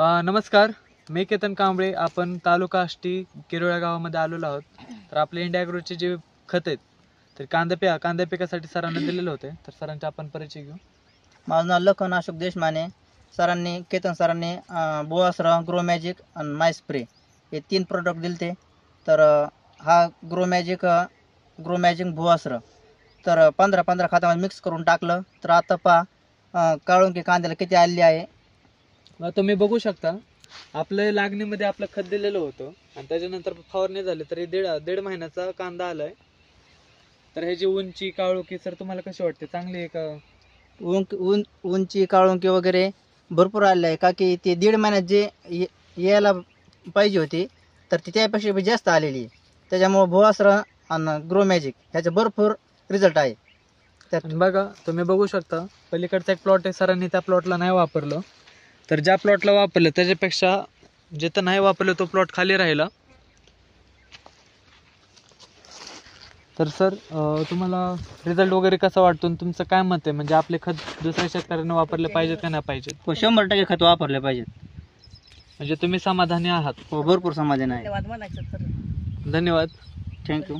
नमस्कार, मी केतन कांबळे. आपण तालुका आष्टी किरोळ्या गावामध्ये आलेलो आहोत. तर आपले इंडिया ॲग्रोचे जे खत आहेत तर कांदा पिकासाठी सरांना दिलेले होते. तर सरांचा आपण परिचय घेऊ. माझं नाव लखन अशोक देशमाने. केतन सरांनी बोआसरा, ग्रो मॅजिक आणि माय स्प्रे हे 3 प्रोडक्ट दिले. तर हा ग्रो मॅजिक बोआसरा तर 15-15 खतामध्ये मिक्स करून टाकलं. तर आता पहा काळुंकी कांद्याला किती आलेली आहे. तुम्ही बघू शकता, आपलं लागणीमध्ये आपलं खत दिलेलं होतं आणि त्याच्यानंतर फवारणी झाली तरी दीड महिन्याचा कांदा आलाय. तर ह्याची उंची काळोखी सर तुम्हाला कशी वाटते, चांगली आहे का? उंची काळुंकी वगैरे भरपूर आलेली आहे. का की ते 1.5 महिन्यात जे यायला पाहिजे होती तर ती त्यापेक्षा बी जास्त आलेली आहे. त्याच्यामुळे बोआसरा आणि ग्रो मॅजिक ह्याचा भरपूर रिझल्ट आहे. तर बघा, तुम्ही बघू शकता पलीकडचा एक प्लॉट आहे. सरांनी त्या प्लॉटला नाही वापरलं, तर ज्या प्लॉटला वापरलं त्याच्यापेक्षा जिथं नाही वापरलं तो प्लॉट खाली राहिला. तर सर तुम्हाला रिझल्ट वगैरे कसा वाटतो, तुमचं काय मत आहे? म्हणजे आपले खत दुसऱ्या शेतकऱ्यांना वापरले पाहिजेत का नाही पाहिजेत? 100% खत वापरले पाहिजेत. म्हणजे तुम्ही समाधानी आहात? हो, भरपूर समाधान आहे. धन्यवाद. थँक्यू.